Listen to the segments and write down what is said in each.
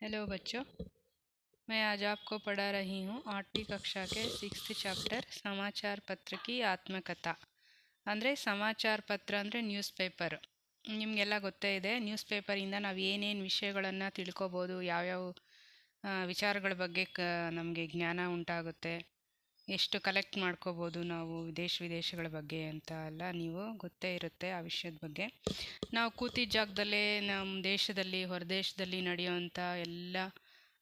Hello बच्चों, मैं आज आपको पढ़ा रही हूँ 8वीं कक्षा के 6th ಚಾಪ್ಟರ್ ಸಮಾಚಾರ ಪತ್ರ की ಆತ್ಮಕಥಾ. ಅಂದರೆ ಸಮಾಚಾರ ಪತ್ರ ಅಂದರೆ ನ್ಯೂಸ್ ಪೇಪರ್. ನಿಮಗೆಲ್ಲ ಗೊತ್ತೇ ಇದೆ, ನ್ಯೂಸ್ ಪೇಪರಿಂದ ನಾವು ಏನೇನು ವಿಷಯಗಳನ್ನು ತಿಳ್ಕೊಬೋದು, ಯಾವ್ಯಾವ ವಿಚಾರಗಳ ಬಗ್ಗೆ ನಮಗೆ ಜ್ಞಾನ ಉಂಟಾಗುತ್ತೆ, ಎಷ್ಟು ಕಲೆಕ್ಟ್ ಮಾಡ್ಕೋಬೋದು ನಾವು ವಿದೇಶಗಳ ಬಗ್ಗೆ ಅಂತ ಎಲ್ಲ ನೀವು ಗೊತ್ತೇ ಇರುತ್ತೆ. ಆ ವಿಷಯದ ಬಗ್ಗೆ ನಾವು ಕೂತಿದ್ದ ಜಾಗದಲ್ಲೇ ನಮ್ಮ ದೇಶದಲ್ಲಿ ಹೊರದೇಶದಲ್ಲಿ ನಡೆಯುವಂಥ ಎಲ್ಲ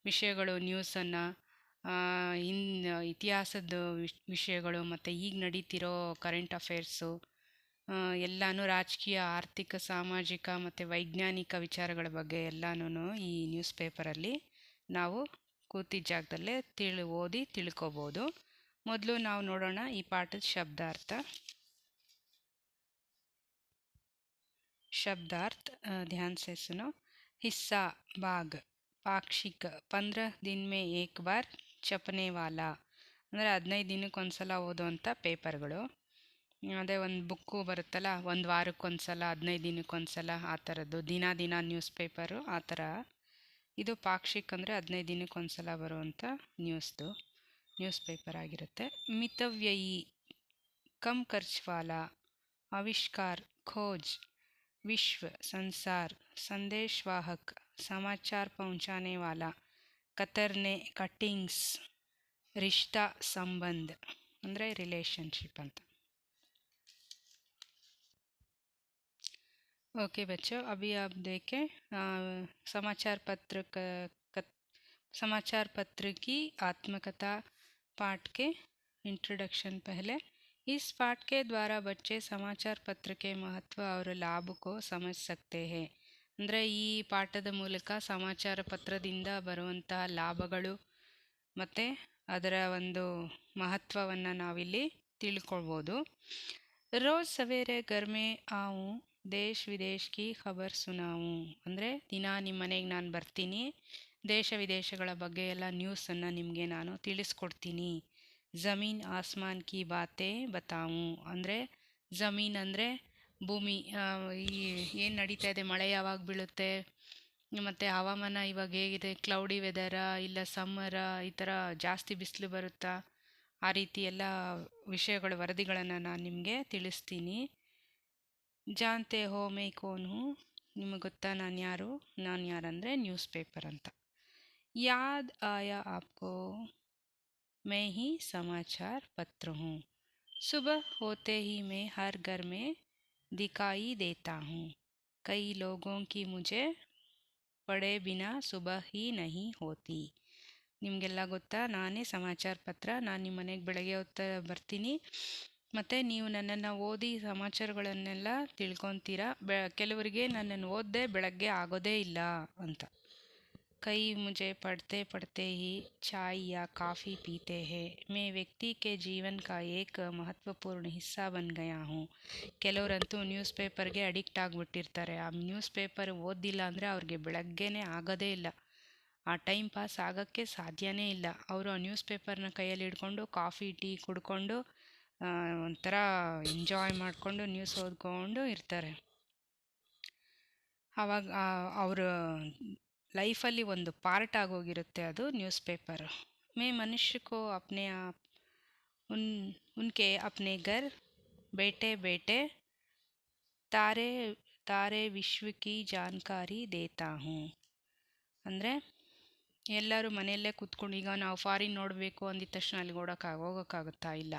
ವಿಷಯಗಳು, ನ್ಯೂಸನ್ನು, ಇತಿಹಾಸದ ವಿಷಯಗಳು ಮತ್ತು ಈಗ ನಡೀತಿರೋ ಕರೆಂಟ್ ಅಫೇರ್ಸು ಎಲ್ಲನೂ, ರಾಜಕೀಯ, ಆರ್ಥಿಕ, ಸಾಮಾಜಿಕ ಮತ್ತು ವೈಜ್ಞಾನಿಕ ವಿಚಾರಗಳ ಬಗ್ಗೆ ಎಲ್ಲನೂ ಈ ನ್ಯೂಸ್ ಪೇಪರಲ್ಲಿ ನಾವು ಕೂತಿದ್ದ ಜಾಗದಲ್ಲೇ ಓದಿ ತಿಳ್ಕೊಬೋದು. ಮೊದಲು ನಾವು ನೋಡೋಣ ಈ ಪಾಠದ ಶಬ್ದಾರ್ಥ. शब्दार्थ ध्यान से सुनो. हिस्सा, भाग. पाक्षिक, 15 दिन में एक बार छपने वाला. ಅಂದರೆ 15 ದಿನಕ್ಕೊಂದ್ಸಲ ಓದೋವಂಥ ಪೇಪರ್ಗಳು. ಅದೇ ಒಂದು ಬುಕ್ಕು ಬರುತ್ತಲ್ಲ, ಒಂದು ವಾರಕ್ಕೊಂದ್ಸಲ, 15 ದಿನಕ್ಕೊಂದ್ಸಲ, ಆ ಥರದ್ದು ದಿನ ನ್ಯೂಸ್ ಪೇಪರು ಆ ಥರ. ಇದು ಪಾಕ್ಷಿಕ್ ಅಂದರೆ 15 ದಿನಕ್ಕೊಂದ್ಸಲ ಬರುವಂಥ ನ್ಯೂಸ್ ಪೇಪರ್ ಆಗಿರುತ್ತೆ. ಮಿತವ್ಯಯಿ, ಕಮ್ ಖರ್ಚ್ ವಾಲಾ, ಆವಿಷ್ಕಾರ, ಖೋಜ್, विश्व, संसार, संदेशवाहक, समाचार पहुंचाने वाला, कतरने, कटिंग्स, रिश्ता, संबंध ಅಂದರೆ ರಿಲೇಶನ್ಶಿಪ್ ಅಂತ. ओके बच्चों, अभी आप देखें समाचार पत्र की आत्मकथा पाठ के इंट्रोडक्शन. पहले इस पाठ के द्वारा बच्चे समाचार पत्र के महत्व और लाभ को समझ सकते हैं. ಅಂದರೆ ಈ ಪಾಠದ ಮೂಲಕ ಸಮಾಚಾರ ಪತ್ರದಿಂದ ಬರುವಂತಹ ಲಾಭಗಳು ಮತ್ತು ಅದರ ಒಂದು ಮಹತ್ವವನ್ನು ನಾವಿಲ್ಲಿ ತಿಳ್ಕೊಳ್ಬೋದು. ರೋಜ್ ಸವೇರೆ ಘರ್ ಮೇ ಆವು, ದೇಶ್ ವಿದೇಶ್ ಕಿ ಖಬರ್ ಸುನಾವು. ಅಂದರೆ ದಿನ ನಿಮ್ಮ ಮನೆಗೆ ನಾನು ಬರ್ತೀನಿ, ದೇಶ ವಿದೇಶಗಳ ಬಗ್ಗೆ ಎಲ್ಲ ನ್ಯೂಸನ್ನು ನಿಮಗೆ ನಾನು ತಿಳಿಸ್ಕೊಡ್ತೀನಿ. ಜಮೀನ್ ಆಸ್ಮಾನ್ ಕಿ ಬಾತೆ ಬತಾವು. ಅಂದರೆ ಜಮೀನ್ ಅಂದರೆ ಭೂಮಿ, ಈ ಏನು ನಡೀತಾ ಇದೆ, ಮಳೆ ಯಾವಾಗ ಬೀಳುತ್ತೆ, ಮತ್ತು ಹವಾಮಾನ ಇವಾಗ ಹೇಗಿದೆ, ಕ್ಲೌಡಿ ವೆದರ ಇಲ್ಲ ಸಮ್ಮರ, ಈ ಥರ ಜಾಸ್ತಿ ಬಿಸಿಲು ಬರುತ್ತಾ, ಆ ರೀತಿ ಎಲ್ಲ ವಿಷಯಗಳ ವರದಿಗಳನ್ನು ನಾನು ನಿಮಗೆ ತಿಳಿಸ್ತೀನಿ. ಜಾನ್ತೆ ಹೋ ಮೈ ಕೋನ್ ಹೂ, ನಿಮಗೆ ಗೊತ್ತಾ ನಾನು ಯಾರಂದರೆ ನ್ಯೂಸ್ ಪೇಪರ್ ಅಂತ. ಯಾದ್ ಆಯಾ ಆಪ್ಕೋ, मैं ही समाचार पत्र हूँ. सुबह होते ही मैं हर घर में दिखाई देता हूँ. कई लोगों की मुझे पढ़े बिना सुबह ही नहीं होती. ನಿಮಗೆಲ್ಲ ಗೊತ್ತಾ, ನಾನೇ ಸಮಾಚಾರ ಪತ್ರ. ನಾನು ನಿಮ್ಮ ಮನೆಗೆ ಬೆಳಗ್ಗೆ ಹೊತ್ತು ಬರ್ತೀನಿ, ಮತ್ತು ನೀವು ನನ್ನನ್ನು ಓದಿ ಸಮಾಚಾರಗಳನ್ನೆಲ್ಲ ತಿಳ್ಕೊತೀರಾ. ಕೆಲವರಿಗೆ ನನ್ನನ್ನು ಓದದೆ ಬೆಳಗ್ಗೆ ಆಗೋದೇ ಇಲ್ಲ ಅಂತ. कई मुझे पढ़ते पढ़ते ही चाय या काफ़ी पीते हैं. मैं व्यक्ति के जीवन का एक महत्वपूर्ण हिस्सा बन गया हूँ. ಕೆಲವರಂತೂ ನ್ಯೂಸ್ ಪೇಪರ್ಗೆ ಅಡಿಕ್ಟ್ ಆಗಿಬಿಟ್ಟಿರ್ತಾರೆ. ಆ ನ್ಯೂಸ್ ಪೇಪರ್ ಓದಿಲ್ಲ ಅಂದರೆ ಅವ್ರಿಗೆ ಬೆಳಗ್ಗೆನೇ ಆಗೋದೇ ಇಲ್ಲ, ಆ ಟೈಮ್ ಪಾಸ್ ಆಗೋಕ್ಕೆ ಸಾಧ್ಯನೇ ಇಲ್ಲ. ಅವರು ಆ ನ್ಯೂಸ್ ಪೇಪರ್ನ ಕೈಯಲ್ಲಿ ಹಿಡ್ಕೊಂಡು ಕಾಫಿ ಟೀ ಕುಡ್ಕೊಂಡು ಒಂಥರ ಎಂಜಾಯ್ ಮಾಡಿಕೊಂಡು ನ್ಯೂಸ್ ಓದ್ಕೊಂಡು ಇರ್ತಾರೆ. ಆವಾಗ ಅವರ ಲೈಫಲ್ಲಿ ಒಂದು ಪಾರ್ಟ್ ಆಗೋಗಿರುತ್ತೆ ಅದು ನ್ಯೂಸ್ ಪೇಪರ್. ಮೇ ಮನುಷ್ಯ ಕೋ ಅಪ್ನೆ ಆಪ್ ಉನ್ಕೆ ಅಪ್ನೆ ಘರ್ ಬೇಟೆ ಬೇಟೆ ತಾರೆ ತಾರೆ ವಿಶ್ವ ಕಿ ಜಾನ್ಕಾರಿ ದೇತಾ ಹೂँ. ಅಂದರೆ ಎಲ್ಲರೂ ಮನೆಯಲ್ಲೇ ಕೂತ್ಕೊಂಡು, ಈಗ ನಾವು ಫಾರಿನ್ ನೋಡಬೇಕು ಅಂದಿದ ತಕ್ಷಣ ಅಲ್ಲಿ ಹೋಗೋಕ್ಕಾಗುತ್ತಾ? ಇಲ್ಲ.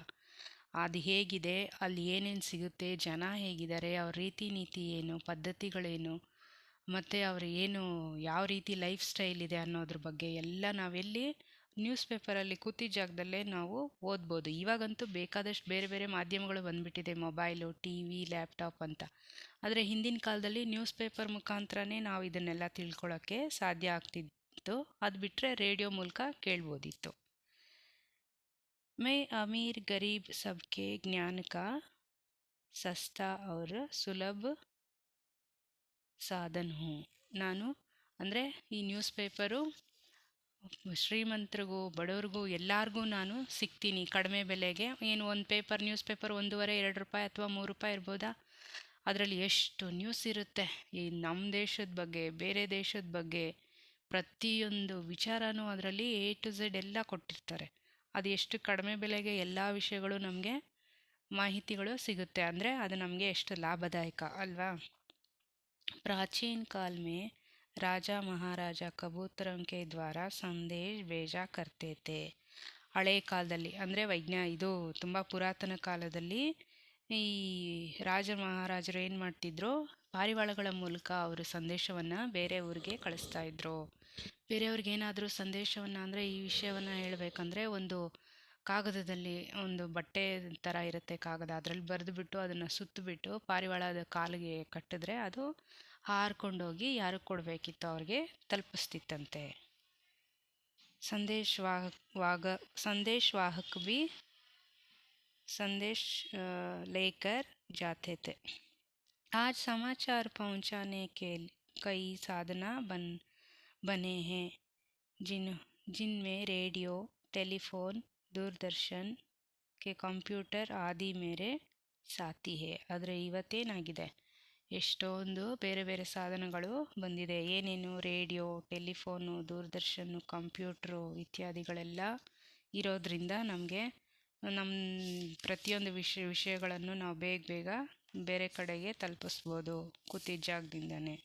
ಅದು ಹೇಗಿದೆ, ಅಲ್ಲಿ ಏನೇನು ಸಿಗುತ್ತೆ, ಜನ ಹೇಗಿದ್ದಾರೆ, ಅವ್ರ ರೀತಿ ನೀತಿ ಏನು, ಪದ್ಧತಿಗಳೇನು, ಮತ್ತು ಅವರು ಯಾವ ರೀತಿ ಲೈಫ್ ಸ್ಟೈಲ್ ಇದೆ ಅನ್ನೋದ್ರ ಬಗ್ಗೆ ಎಲ್ಲ ನಾವೆಲ್ಲಿ ನ್ಯೂಸ್ ಪೇಪರಲ್ಲಿ ಕೂತಿದ್ದ ಜಾಗದಲ್ಲೇ ನಾವು ಓದ್ಬೋದು. ಇವಾಗಂತೂ ಬೇಕಾದಷ್ಟು ಬೇರೆ ಬೇರೆ ಮಾಧ್ಯಮಗಳು ಬಂದುಬಿಟ್ಟಿದೆ, ಮೊಬೈಲು, ಟಿ ವಿ, ಲ್ಯಾಪ್ಟಾಪ್ ಅಂತ. ಆದರೆ ಹಿಂದಿನ ಕಾಲದಲ್ಲಿ ನ್ಯೂಸ್ ಪೇಪರ್ ಮುಖಾಂತರನೇ ನಾವು ಇದನ್ನೆಲ್ಲ ತಿಳ್ಕೊಳ್ಳೋಕ್ಕೆ ಸಾಧ್ಯ ಆಗ್ತಿತ್ತು. ಅದು ಬಿಟ್ಟರೆ ರೇಡಿಯೋ ಮೂಲಕ ಕೇಳ್ಬೋದಿತ್ತು. ಮೈ ಅಮೀರ್ ಗರೀಬ್ ಸಬ್ಕೆ ಜ್ಞಾನ ಕಾ ಸಸ್ತಾ ಔರ್ ಸುಲಭ ಸಾಧನ್ ಹೂँ. ನಾನು ಅಂದರೆ ಈ ನ್ಯೂಸ್ ಪೇಪರು ಶ್ರೀಮಂತರಿಗೂ ಬಡವ್ರಿಗೂ ಎಲ್ಲರಿಗೂ ನಾನು ಸಿಗ್ತೀನಿ ಕಡಿಮೆ ಬೆಲೆಗೆ. ಏನು ಒಂದು ನ್ಯೂಸ್ ಪೇಪರ್ 1.5-2 ರೂಪಾಯಿ ಅಥವಾ 3 ರೂಪಾಯಿ ಇರ್ಬೋದಾ? ಅದರಲ್ಲಿ ಎಷ್ಟು ನ್ಯೂಸ್ ಇರುತ್ತೆ, ಈ ನಮ್ಮ ದೇಶದ ಬಗ್ಗೆ, ಬೇರೆ ದೇಶದ ಬಗ್ಗೆ, ಪ್ರತಿಯೊಂದು ವಿಚಾರನೂ ಅದರಲ್ಲಿ A to Z ಎಲ್ಲ ಕೊಟ್ಟಿರ್ತಾರೆ. ಅದು ಎಷ್ಟು ಕಡಿಮೆ ಬೆಲೆಗೆ ಎಲ್ಲ ವಿಷಯಗಳು ನಮಗೆ ಮಾಹಿತಿಗಳು ಸಿಗುತ್ತೆ, ಅಂದರೆ ಅದು ನಮಗೆ ಎಷ್ಟು ಲಾಭದಾಯಕ ಅಲ್ವಾ. प्राचीन काल में राजा महाराजा कबूतरों के द्वारा संदेश भेजा करते थे. ಹಳೆ ಕಾಲದಲ್ಲಿ ಅಂದರೆ ಇದು ತುಂಬ ಪುರಾತನ ಕಾಲದಲ್ಲಿ ಈ ರಾಜ ಮಹಾರಾಜರು ಏನು ಮಾಡ್ತಿದ್ರು, ಪಾರಿವಾಳಗಳ ಮೂಲಕ ಅವರು ಸಂದೇಶವನ್ನು ಬೇರೆ ಊರಿಗೆ ಕಳಿಸ್ತಾ ಇದ್ರು. ಬೇರೆಯವ್ರಿಗೆ ಏನಾದರೂ ಸಂದೇಶವನ್ನು ಅಂದರೆ ಈ ವಿಷಯವನ್ನು ಹೇಳಬೇಕಂದ್ರೆ ಒಂದು ಕಾಗದದಲ್ಲಿ ಒಂದು ಬಟ್ಟೆ ಥರ ಇರುತ್ತೆ ಕಾಗದ, ಅದರಲ್ಲಿ ಬರೆದುಬಿಟ್ಟು ಅದನ್ನು ಸುತ್ತಬಿಟ್ಟು ಪಾರಿವಾಳದ ಕಾಲಿಗೆ ಕಟ್ಟಿದ್ರೆ ಅದು ಹಾರ್ಕೊಂಡೋಗಿ ಯಾರಿಗೆ ಕೊಡಬೇಕಿತ್ತು ಅವ್ರಿಗೆ ತಲುಪಿಸ್ತಿತ್ತಂತೆ. संदेशवाहक भी संदेश लेकर जाते थे. आज समाचार पहुंचाने के कई साधन बने हैं, जिनमें रेडियो, टेलीफोन, दूरदर्शन के कंप्यूटर आदि मेरे साथी है. ಆದರೆ ಇವತ್ತೇನಾಗಿದೆ, ಎಷ್ಟೊಂದು ಬೇರೆ ಬೇರೆ ಸಾಧನಗಳು ಬಂದಿದೆ. ಏನೇನು, ರೇಡಿಯೋ, ಟೆಲಿಫೋನು, ದೂರದರ್ಶನ, ಕಂಪ್ಯೂಟ್ರು ಇತ್ಯಾದಿಗಳೆಲ್ಲ ಇರೋದ್ರಿಂದ ನಮಗೆ ನಮ್ಮ ಪ್ರತಿಯೊಂದು ವಿಷಯಗಳನ್ನು ನಾವು ಬೇಗ ಬೇರೆ ಕಡೆಗೆ ತಲುಪಿಸ್ಬೋದು ಕೂತಿದ್ದ ಜಾಗದಿಂದನೇ.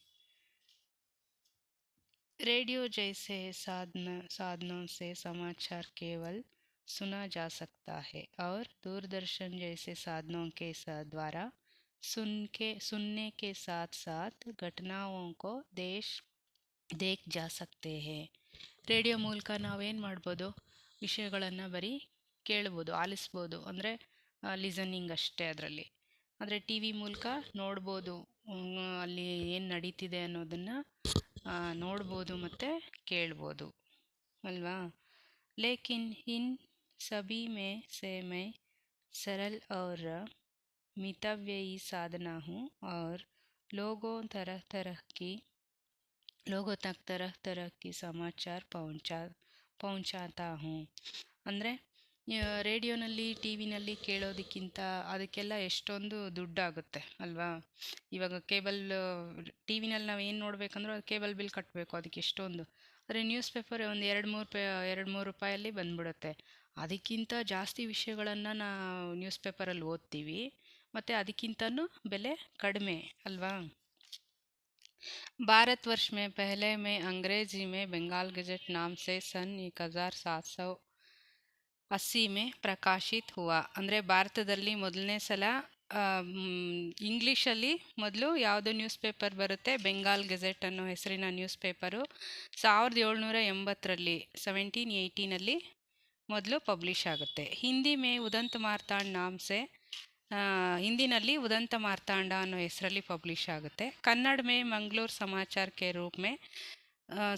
रेडियो जैसे साधनों से समाचार केवल सुना जा सकता है और दूरदर्शन जैसे साधनों के द्वारा सुनने के साथ साथ घटनाओं को देख जा सकते हैं. ರೇಡಿಯೋ ಮೂಲಕ ನಾವೇನು ಮಾಡ್ಬೋದು, ವಿಷಯಗಳನ್ನು ಬರೀ ಕೇಳ್ಬೋದು, ಆಲಿಸ್ಬೋದು, ಅಂದರೆ ಲಿಸನಿಂಗ್ ಅಷ್ಟೇ ಅದರಲ್ಲಿ. ಆದರೆ ಟಿ ವಿ ಮೂಲಕ ನೋಡ್ಬೋದು, ಅಲ್ಲಿ ಏನು ನಡೀತಿದೆ ಅನ್ನೋದನ್ನು ನೋಡ್ಬೋದು ಮತ್ತು ಕೇಳ್ಬೋದು ಅಲ್ವಾ. ಲೇಕಿನ್ ಇನ್ ಸಭಿ ಮೇ ಸೆ ಮೈ सरल और मितव्ययी साधना हूँ और लोगों तक तरह की समाचार पहुँचाता हूँ. ಅಂದರೆ ರೇಡಿಯೋನಲ್ಲಿ ಟಿ ವಿನಲ್ಲಿ ಕೇಳೋದಕ್ಕಿಂತ ಅದಕ್ಕೆಲ್ಲ ಎಷ್ಟೊಂದು ದುಡ್ಡಾಗುತ್ತೆ ಅಲ್ವಾ. ಇವಾಗ ಕೇಬಲ್ ಟಿ ವಿನಲ್ಲಿ ನಾವು ಏನು ನೋಡಬೇಕಂದ್ರೂ ಅದು ಕೇಬಲ್ ಬಿಲ್ ಕಟ್ಟಬೇಕು, ಅದಕ್ಕೆ ಎಷ್ಟೊಂದು. ಆದರೆ ನ್ಯೂಸ್ ಪೇಪರ್ ಒಂದು 2-3 ರೂಪಾಯಲ್ಲಿ ಬಂದ್ಬಿಡುತ್ತೆ. ಅದಕ್ಕಿಂತ ಜಾಸ್ತಿ ವಿಷಯಗಳನ್ನು ನಾವು ನ್ಯೂಸ್ ಪೇಪರಲ್ಲಿ ಓದ್ತೀವಿ, ಮತ್ತು ಅದಕ್ಕಿಂತನೂ ಬೆಲೆ ಕಡಿಮೆ ಅಲ್ವಾ. भारतवर्ष में पहले में अंग्रेजी में बंगाल गजट नाम से सन 1780 में प्रकाशित हुआ. ಅಂದರೆ ಭಾರತದಲ್ಲಿ ಮೊದಲನೇ ಸಲ ಇಂಗ್ಲೀಷಲ್ಲಿ ಮೊದಲು ಯಾವುದೋ ನ್ಯೂಸ್ ಪೇಪರ್ ಬರುತ್ತೆ, ಬೆಂಗಾಲ್ ಗೆಜೆಟ್ ಅನ್ನೋ ಹೆಸರಿನ ನ್ಯೂಸ್ ಪೇಪರು 1780ರಲ್ಲಿ 1780ನಲ್ಲಿ ಮೊದಲು ಪಬ್ಲಿಷ್ ಆಗುತ್ತೆ. ಹಿಂದಿ ಮೇ ಉದಂತ ಮಾರ್ತಾಂಡ್ ನಾಮ್ಸೆ, ಹಿಂದಿನಲ್ಲಿ ಉದಂತ ಮಾರ್ತಾಂಡ ಅನ್ನೋ ಹೆಸರಲ್ಲಿ ಪಬ್ಲಿಷ್ ಆಗುತ್ತೆ. ಕನ್ನಡ ಮೇ ಮಂಗಳೂರು ಸಮಾಚಾರ ಕೆ ರೂಪ್ ಮೇ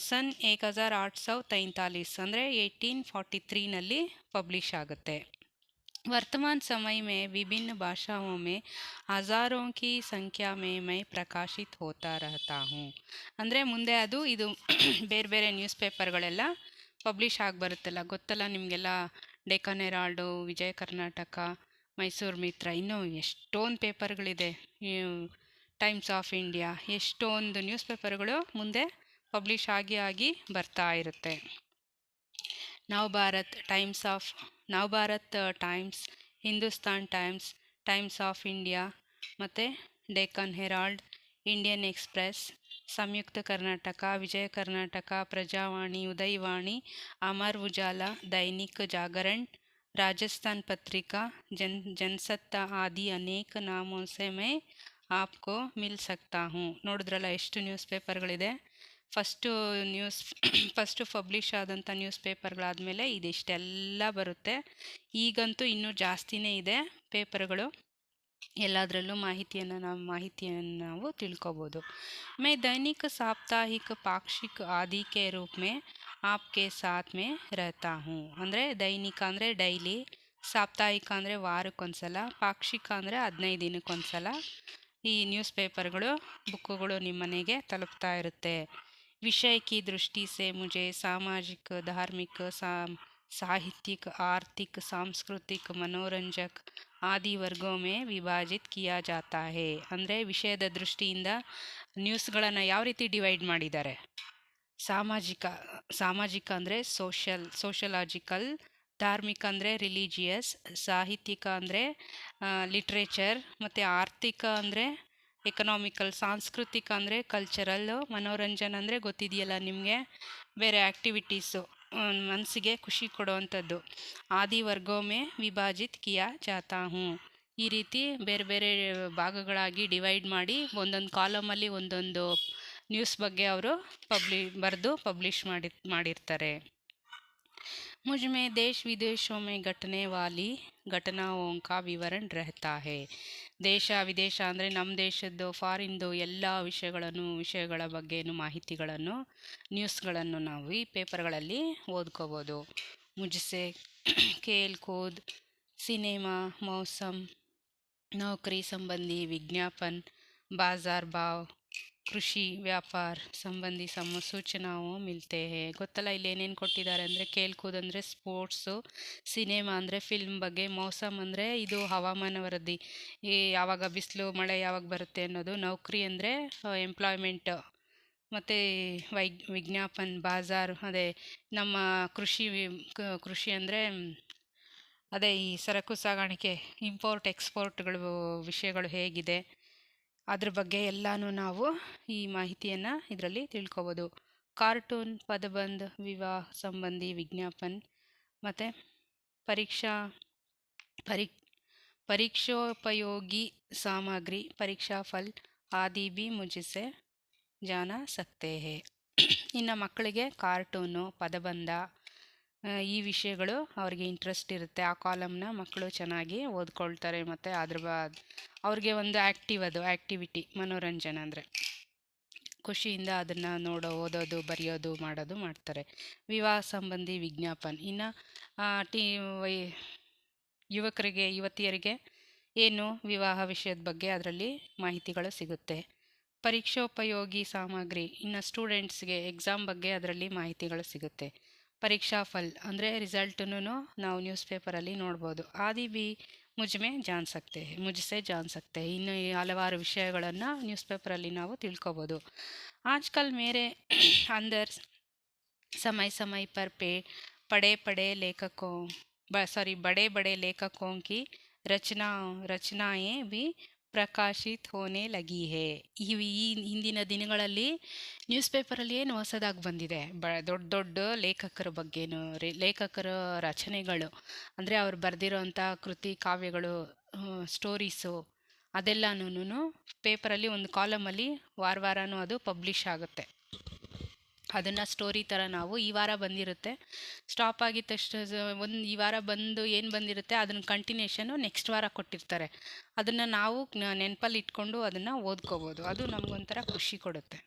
ಸನ್ 1843 ಅಂದರೆ 1843ನಲ್ಲಿ ಪಬ್ಲಿಷ್ ಆಗುತ್ತೆ. वर्तमान समय में विभिन्न भाषाओं में हज़ारों की संख्या में मैं प्रकाशित होता रहता हूँ. ಅಂದರೆ ಮುಂದೆ ಇದು ಬೇರೆ ಬೇರೆ ನ್ಯೂಸ್ ಪೇಪರ್ಗಳೆಲ್ಲ ಪಬ್ಲಿಷ್ ಆಗಿ ಬರುತ್ತಲ್ಲ, ಗೊತ್ತಲ್ಲ ನಿಮಗೆಲ್ಲ. ಡೆಕ್ಕನ್ ಹೆರಾಲ್ಡು, ವಿಜಯ ಕರ್ನಾಟಕ, ಮೈಸೂರು ಮಿತ್ರ, ಇನ್ನೂ ಎಷ್ಟೊಂದು ಪೇಪರ್ಗಳಿದೆ, ಟೈಮ್ಸ್ ಆಫ್ ಇಂಡಿಯಾ, ಎಷ್ಟೊಂದು ನ್ಯೂಸ್ ಪೇಪರ್ಗಳು ಮುಂದೆ ಪಬ್ಲಿಷ್ ಆಗಿ ಬರ್ತಾ ಇರುತ್ತೆ. Navbharat times, Hindustan times, times of India, ಮತ್ತು ಡೆಕ್ಕನ್ ಹೆರಾಲ್ಡ್, ಇಂಡಿಯನ್ ಎಕ್ಸ್ಪ್ರೆಸ್, ಸಂಯುಕ್ತ ಕರ್ನಾಟಕ, ವಿಜಯ ಕರ್ನಾಟಕ, ಪ್ರಜಾವಾಣಿ, ಉದಯವಾಣಿ, ಅಮರ್ ಉಜಾಲ, ದೈನಿಕ್ ಜಾಗರಣ್, ರಾಜಸ್ಥಾನ್ ಪತ್ರಿಕಾ, ಜನಸತ್ತಾ ಆದಿ ಅನೇಕ ನಾಮೋं से मैं आपको मिल सकता हूँ. ನೋಡಿದ್ರಲ್ಲ ಎಷ್ಟು ನ್ಯೂಸ್ ಪೇಪರ್ಗಳಿದೆ. ಫಸ್ಟು ಪಬ್ಲಿಷ್ ಆದಂಥ ನ್ಯೂಸ್ ಪೇಪರ್ಗಳಾದಮೇಲೆ ಇದಿಷ್ಟೆಲ್ಲ ಬರುತ್ತೆ. ಈಗಂತೂ ಇನ್ನೂ ಜಾಸ್ತಿನೇ ಇದೆ ಪೇಪರ್ಗಳು, ಎಲ್ಲದರಲ್ಲೂ ಮಾಹಿತಿಯನ್ನು ನಾವು ತಿಳ್ಕೊಬೋದು. मैं दैनिक, साप्ताहिक, पाक्षिक आदि के रूप में आपके साथ में रहता हूँ. ಅಂದರೆ ದೈನಿಕ ಅಂದರೆ ಡೈಲಿ, ಸಾಪ್ತಾಹಿಕ ಅಂದರೆ ವಾರಕ್ಕೊಂದ್ಸಲ, ಪಾಕ್ಷಿಕ ಅಂದರೆ 15 ದಿನಕ್ಕೊಂದ್ಸಲ ಈ ನ್ಯೂಸ್ ಪೇಪರ್ಗಳು, ಬುಕ್ಕುಗಳು ನಿಮ್ಮ ಮನೆಗೆ ತಲುಪ್ತಾ ಇರುತ್ತೆ. विषय की दृष्टि से मुझे सामाजिक, धार्मिक, साहित्यिक, आर्थिक, सांस्कृतिक, मनोरंजक आदि वर्गों में विभाजित किया जाता है. ಅಂದರೆ ವಿಷಯದ ದೃಷ್ಟಿಯಿಂದ ನ್ಯೂಸ್ಗಳನ್ನು ಯಾವ ರೀತಿ ಡಿವೈಡ್ ಮಾಡಿದ್ದಾರೆ, ಸಾಮಾಜಿಕ ಸಾಮಾಜಿಕ ಅಂದರೆ ಸೋಷಲಾಜಿಕಲ್, ಧಾರ್ಮಿಕ ಅಂದರೆ ರಿಲಿಜಿಯಸ್, ಸಾಹಿತ್ಯಿಕ ಅಂದರೆ ಲಿಟ್ರೇಚರ್, ಮತ್ತು ಆರ್ಥಿಕ ಅಂದರೆ ಎಕನಾಮಿಕಲ್, ಸಾಂಸ್ಕೃತಿಕ ಅಂದರೆ ಕಲ್ಚರಲ್ಲು, ಮನೋರಂಜನೆ ಅಂದರೆ ಗೊತ್ತಿದೆಯಲ್ಲ ನಿಮಗೆ, ಬೇರೆ ಆ್ಯಕ್ಟಿವಿಟೀಸು ಮನಸ್ಸಿಗೆ ಖುಷಿ ಕೊಡುವಂಥದ್ದು. ಆದಿ ವರ್ಗೋ ಮೇ ವಿಭಾಜಿತ್ ಕಿಯಾ ಜಾತಾ ಹೂँ, ಈ ರೀತಿ ಬೇರೆ ಬೇರೆ ಭಾಗಗಳಾಗಿ ಡಿವೈಡ್ ಮಾಡಿ ಒಂದೊಂದು ಕಾಲಮಲ್ಲಿ ಒಂದೊಂದು ನ್ಯೂಸ್ ಬಗ್ಗೆ ಅವರು ಬರೆದು ಪಬ್ಲಿಷ್ ಮಾಡಿರ್ತಾರೆ. मुझ में देश विदेशों में घटने वाली घटनाओं का विवरण रहता है. ದೇಶ ವಿದೇಶ ಅಂದರೆ ನಮ್ಮ ದೇಶದ್ದು, ಫಾರಿನ್ದು ಎಲ್ಲ ವಿಷಯಗಳ ಬಗ್ಗೆನೂ ಮಾಹಿತಿಗಳನ್ನು, ನ್ಯೂಸ್ಗಳನ್ನು ನಾವು ಈ ಪೇಪರ್ಗಳಲ್ಲಿ ಓದ್ಕೋಬೋದು. ಮುಜ್ಸೆ खेल कूद, सिनेमा, मौसम, नौकरी संबंधी विज्ञापन, बाजार भाव, ಕೃಷಿ ವ್ಯಾಪಾರ ಸಂಬಂಧಿ ಸೂಚನಾವು ಮಿಲ್ತೆ ಹೇ. ಗೊತ್ತಲ್ಲ ಇಲ್ಲಿ ಏನೇನು ಕೊಟ್ಟಿದ್ದಾರೆ ಅಂದರೆ, ಕೇಲ್ಕೂದ್ ಅಂದರೆ ಸ್ಪೋರ್ಟ್ಸು, ಸಿನಿಮಾ ಅಂದರೆ ಫಿಲ್ಮ್ ಬಗ್ಗೆ, ಮೌಸಮ್ ಅಂದರೆ ಇದು ಹವಾಮಾನ ವರದಿ, ಈ ಯಾವಾಗ ಬಿಸಿಲು ಮಳೆ ಯಾವಾಗ ಬರುತ್ತೆ ಅನ್ನೋದು, ನೌಕರಿ ಅಂದರೆ ಎಂಪ್ಲಾಯ್ಮೆಂಟ್, ಮತ್ತು ವಿಜ್ಞಾಪನ್ ಬಾಜಾರ್ ಅದೇ ನಮ್ಮ ಕೃಷಿ ಅಂದರೆ ಅದೇ ಈ ಸರಕು ಸಾಗಾಣಿಕೆ, ಇಂಪೋರ್ಟ್ ಎಕ್ಸ್ಪೋರ್ಟ್ಗಳು ವಿಷಯಗಳು ಹೇಗಿದೆ ಅದ್ರ ಬಗ್ಗೆ ಎಲ್ಲನೂ ನಾವು ಈ ಮಾಹಿತಿಯನ್ನು ಇದರಲ್ಲಿ ತಿಳ್ಕೊಬೋದು. ಕಾರ್ಟೂನ್, ಪದಬಂದ್, ವಿವಾಹ ಸಂಬಂಧಿ ವಿಜ್ಞಾಪನ್, ಮತ್ತು ಪರೀಕ್ಷೋಪಯೋಗಿ ಸಾಮಗ್ರಿ, ಪರೀಕ್ಷಾ ಫಲ್ ಆದಿ ಬಿ ಮುझसे ಜಾನ ಸಕ್ತೆ ಹೇ. ಇನ್ನು ಮಕ್ಕಳಿಗೆ ಕಾರ್ಟೂನು, ಪದಬಂಧ ಈ ವಿಷಯಗಳು ಅವ್ರಿಗೆ ಇಂಟ್ರೆಸ್ಟ್ ಇರುತ್ತೆ. ಆ ಕಾಲಮ್ನ ಮಕ್ಕಳು ಚೆನ್ನಾಗಿ ಓದ್ಕೊಳ್ತಾರೆ, ಮತ್ತು ಅವ್ರಿಗೆ ಒಂದು ಆ್ಯಕ್ಟಿವಿಟಿ, ಮನೋರಂಜನೆ ಅಂದರೆ ಖುಷಿಯಿಂದ ಅದನ್ನು ಓದೋದು, ಬರೆಯೋದು, ಮಾಡ್ತಾರೆ. ವಿವಾಹ ಸಂಬಂಧಿ ವಿಜ್ಞಾಪನ್, ಇನ್ನು ಯುವತಿಯರಿಗೆ ಏನು ವಿವಾಹ ವಿಷಯದ ಬಗ್ಗೆ ಅದರಲ್ಲಿ ಮಾಹಿತಿಗಳು ಸಿಗುತ್ತೆ. ಪರೀಕ್ಷೋಪಯೋಗಿ ಸಾಮಗ್ರಿ, ಇನ್ನು ಸ್ಟೂಡೆಂಟ್ಸ್ಗೆ ಎಕ್ಸಾಮ್ ಬಗ್ಗೆ ಅದರಲ್ಲಿ ಮಾಹಿತಿಗಳು ಸಿಗುತ್ತೆ. ಪರೀಕ್ಷಾ ಫಲ್ ಅಂದರೆ ರಿಸಲ್ಟನ್ನು ನಾವು ನ್ಯೂಸ್ ಪೇಪರಲ್ಲಿ ನೋಡ್ಬೋದು. ಆದಿ ಬಿ ಮುझसे जान सकते हैं, ಇನ್ನು ಹಲವಾರು ವಿಷಯಗಳನ್ನು ನ್ಯೂಸ್ ಪೇಪರಲ್ಲಿ ನಾವು ತಿಳ್ಕೊಬೋದು. ಆಜ್ಕಲ್ ಮೇರೆ ಅಂದರ್ समय समय पर बड़े बड़े लेखकों की रचनाएं भी ಪ್ರಕಾಶಿತ್ ಹೋನೆ ಲಗಿ ಹೇ. ಈ ಹಿಂದಿನ ದಿನಗಳಲ್ಲಿ ನ್ಯೂಸ್ ಪೇಪರಲ್ಲಿ ಏನು ಹೊಸದಾಗಿ ಬಂದಿದೆ, ದೊಡ್ಡ ಲೇಖಕರ ಬಗ್ಗೆನೂ, ಲೇಖಕರ ರಚನೆಗಳು ಅಂದರೆ ಅವ್ರು ಬರೆದಿರೋಂಥ ಕೃತಿ ಕಾವ್ಯಗಳು, ಸ್ಟೋರೀಸು ಅದೆಲ್ಲನೂ ಪೇಪರಲ್ಲಿ ಒಂದು ಕಾಲಮಲ್ಲಿ ವಾರನೂ ಅದು ಪಬ್ಲಿಷ್ ಆಗುತ್ತೆ. ಅದನ್ನು ಸ್ಟೋರಿ ಥರ ನಾವು ಈ ವಾರ ಬಂದಿರುತ್ತೆ, ಸ್ಟಾಪ್ ಆಗಿದ ತಕ್ಷಣ ಈ ವಾರ ಬಂದು ಏನು ಬಂದಿರುತ್ತೆ ಅದನ್ನು ಕಂಟಿನ್ಯೂಷನ್ನು ನೆಕ್ಸ್ಟ್ ವಾರ ಕೊಟ್ಟಿರ್ತಾರೆ. ಅದನ್ನು ನಾವು ನೆನಪಲ್ಲಿ ಇಟ್ಕೊಂಡು ಅದನ್ನು ಓದ್ಕೋಬೋದು. ಅದು ನಮಗೊಂಥರ ಖುಷಿ ಕೊಡುತ್ತೆ.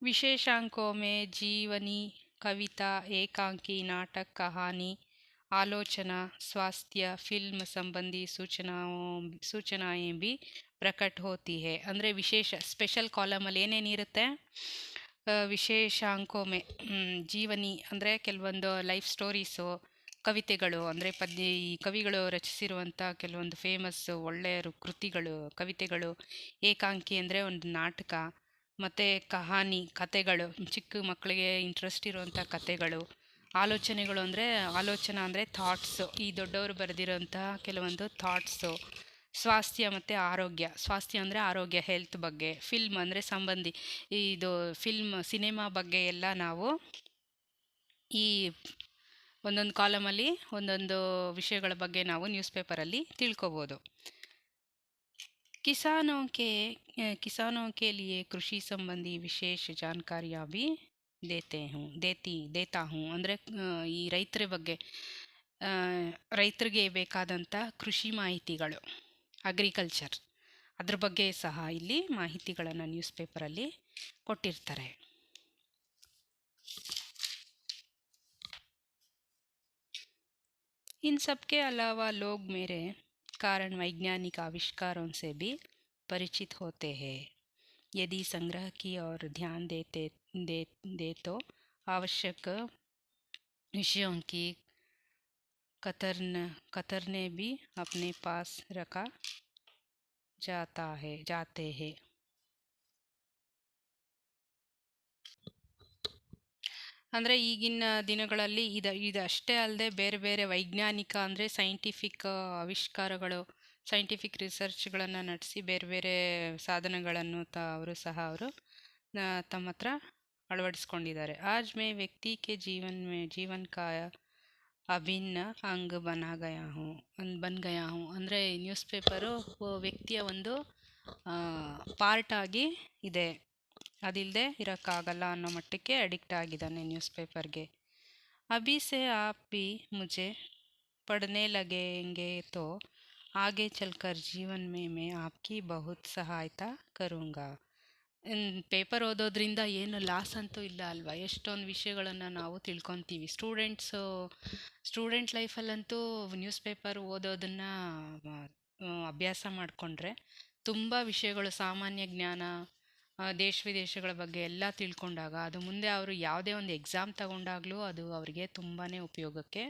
ವಿಶೇಷಾಂಕೋं में जीवनी, कविता, एकांकी, नाटक, कहानी, आलोचना, स्वास्थ्य, फिल्म संबंधी सूचनाएं भी ಪ್ರಕಟ ಹೋತಿ ಹೇ. ಅಂದರೆ ಸ್ಪೆಷಲ್ ಕಾಲಮಲ್ಲಿ ಏನೇನಿರುತ್ತೆ, ವಿಶೇಷಾಂಕೋಮೆ ಜೀವನಿ ಅಂದರೆ ಕೆಲವೊಂದು ಲೈಫ್ ಸ್ಟೋರೀಸು, ಕವಿತೆಗಳು ಅಂದರೆ ಈ ಕವಿಗಳು ರಚಿಸಿರುವಂಥ ಕೆಲವೊಂದು ಫೇಮಸ್ ಒಳ್ಳೆಯ ಕೃತಿಗಳು, ಕವಿತೆಗಳು. ಏಕಾಂಕಿ ಅಂದರೆ ಒಂದು ನಾಟಕ, ಮತ್ತು ಕತೆಗಳು, ಚಿಕ್ಕ ಮಕ್ಕಳಿಗೆ ಇಂಟ್ರೆಸ್ಟ್ ಇರುವಂಥ ಕತೆಗಳು. ಆಲೋಚನಾ ಅಂದರೆ ಥಾಟ್ಸು, ಈ ದೊಡ್ಡವರು ಬರೆದಿರೋಂಥ ಕೆಲವೊಂದು ಥಾಟ್ಸು. ಸ್ವಾಸ್ಥ್ಯ ಮತ್ತು ಆರೋಗ್ಯ, ಸ್ವಾಸ್ಥ್ಯ ಅಂದರೆ ಆರೋಗ್ಯ, ಹೆಲ್ತ್ ಬಗ್ಗೆ. ಫಿಲ್ಮ್ ಅಂದರೆ ಸಿನಿಮಾ ಬಗ್ಗೆ ಎಲ್ಲ ನಾವು ಈ ಒಂದೊಂದು ಕಾಲಮಲ್ಲಿ ಒಂದೊಂದು ವಿಷಯಗಳ ಬಗ್ಗೆ ನಾವು ನ್ಯೂಸ್ ಪೇಪರಲ್ಲಿ ತಿಳ್ಕೊಬೋದು. किसानों के लिए कृषि संबंधी विशेष जानकारियाँ भी देता हूँ ಅಂದರೆ ಈ ರೈತರ ಬಗ್ಗೆ, ರೈತರಿಗೆ ಬೇಕಾದಂಥ ಕೃಷಿ ಮಾಹಿತಿಗಳು, ಅಗ್ರಿಕಲ್ಚರ್ ಅದ್ರ ಬಗ್ಗೆ ಸಹ ಇಲ್ಲಿ ಮಾಹಿತಿಗಳನ್ನು ನ್ಯೂಸ್ ಪೇಪರಲ್ಲಿ ಕೊಟ್ಟಿರ್ತಾರೆ. इन सब के अलावा लोग मेरे कारण वैज्ञानिक आविष्कारों से भी परिचित होते हैं. यदि संग्रह की ओर ध्यान दे तो आवश्यक विषयों की कतरने भी अपने पास रखा जाते हैं. ಅಂದರೆ ಈಗಿನ ದಿನಗಳಲ್ಲಿ ಇದಷ್ಟೇ ಅಲ್ಲದೆ ಬೇರೆ ಬೇರೆ ವೈಜ್ಞಾನಿಕ ಅಂದರೆ ಸೈಂಟಿಫಿಕ್ ಆವಿಷ್ಕಾರಗಳು, ಸೈಂಟಿಫಿಕ್ ರಿಸರ್ಚ್ಗಳನ್ನು ನಡೆಸಿ ಬೇರೆ ಬೇರೆ ಸಾಧನಗಳನ್ನು ಅವರು ತಮ್ಮ ಹತ್ರ ಅಳವಡಿಸ್ಕೊಂಡಿದ್ದಾರೆ. ಆಜ್ ಮೇ ವ್ಯಕ್ತಿ ಕೆ ಜೀವನ್ ಕಾ ಅಭಿನ್ನ ಅಂಗ್ ಬನ್ ಗಯಾ ಹೂँ ಅಂದರೆ ನ್ಯೂಸ್ ಪೇಪರು ವ್ಯಕ್ತಿಯ ಒಂದು ಪಾರ್ಟ್ ಆಗಿ ಇದೆ, ಅದಿಲ್ಲದೆ ಇರೋಕ್ಕಾಗಲ್ಲ ಅನ್ನೋ ಮಟ್ಟಕ್ಕೆ ಅಡಿಕ್ಟ್ ಆಗಿದ್ದಾನೆ ನ್ಯೂಸ್ ಪೇಪರ್ಗೆ. ಅಭಿ ಸೆ ಆಪ್ ಭಿ ಮುझे पढ़ने लगेंगे तो आगे चलकर जीवन में मैं आपकी बहुत सहायता करूँगा. ಪೇಪರ್ ಓದೋದ್ರಿಂದ ಏನು ಲಾಸ್ ಅಂತೂ ಇಲ್ಲ ಅಲ್ವಾ. ಎಷ್ಟೊಂದು ವಿಷಯಗಳನ್ನು ನಾವು ತಿಳ್ಕೊತೀವಿ. ಸ್ಟೂಡೆಂಟ್ ಲೈಫಲ್ಲಂತೂ ನ್ಯೂಸ್ ಪೇಪರ್ ಓದೋದನ್ನು ಅಭ್ಯಾಸ ಮಾಡಿಕೊಂಡ್ರೆ ತುಂಬ ವಿಷಯಗಳು, ಸಾಮಾನ್ಯ ಜ್ಞಾನ, ದೇಶ ವಿದೇಶಗಳ ಬಗ್ಗೆ ಎಲ್ಲ ತಿಳ್ಕೊಂಡಾಗ ಅದು ಮುಂದೆ ಅವರು ಯಾವುದೇ ಒಂದು ಎಕ್ಸಾಮ್ ತಗೊಂಡಾಗಲೂ ಅದು ಅವರಿಗೆ ತುಂಬಾ ಉಪಯೋಗಕ್ಕೆ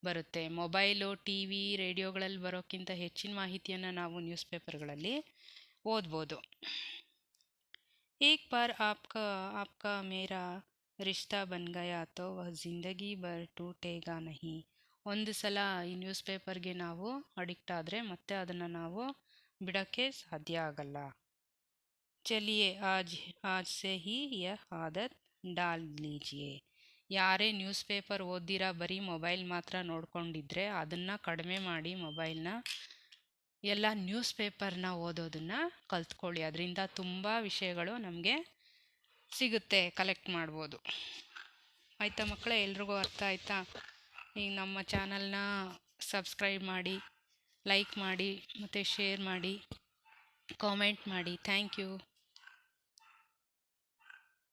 ಬರುತ್ತೆ. ಮೊಬೈಲು, ಟಿ ವಿ, ರೇಡಿಯೋಗಳಲ್ಲಿ ಬರೋಕ್ಕಿಂತ ಹೆಚ್ಚಿನ ಮಾಹಿತಿಯನ್ನು ನಾವು ನ್ಯೂಸ್ ಪೇಪರ್ಗಳಲ್ಲಿ ಓದ್ಬೋದು. एक बार आपका मेरा रिश्ता बन गया तो वह ಜಿಂದಗಿ ಭರ್ ಟೂಟೇಗಾ ನಹಿ. ಒಂದು ಸಲ ಈ ನ್ಯೂಸ್ ಪೇಪರ್ಗೆ ನಾವು ಅಡಿಕ್ಟ್ ಆದರೆ ಮತ್ತೆ ಅದನ್ನು ನಾವು ಬಿಡೋಕ್ಕೆ ಸಾಧ್ಯ ಆಗಲ್ಲ. ಚಲಿಯೇ ಆಜ್ ಸೆ ಹಿ ಯಹ ಆದತ್ ಡಾಲ್ ಲೀಜಿಯೇ. ಯಾರೇ ನ್ಯೂಸ್ ಪೇಪರ್ ಓದಿರಾ ಬರೀ ಮೊಬೈಲ್ ಮಾತ್ರ ನೋಡ್ಕೊಂಡಿದ್ರೆ ಅದನ್ನು ಕಡಿಮೆ ಮಾಡಿ ಮೊಬೈಲ್ನ ಎಲ್ಲ ನ್ಯೂಸ್ ಪೇಪರ್ನ ಓದೋದನ್ನು ಕಲ್ತ್ಕೊಳ್ಳಿ. ಅದರಿಂದ ತುಂಬ ವಿಷಯಗಳು ನಮಗೆ ಸಿಗುತ್ತೆ, ಕಲೆಕ್ಟ್ ಮಾಡ್ಬೋದು. ಆಯಿತಾ ಮಕ್ಕಳೇ, ಎಲ್ರಿಗೂ ಅರ್ಥ ಆಯಿತಾ? ಈಗ ನಮ್ಮ ಚಾನಲ್ನ ಸಬ್ಸ್ಕ್ರೈಬ್ ಮಾಡಿ, ಲೈಕ್ ಮಾಡಿ ಮತ್ತು ಶೇರ್ ಮಾಡಿ, ಕಾಮೆಂಟ್ ಮಾಡಿ. Thank you.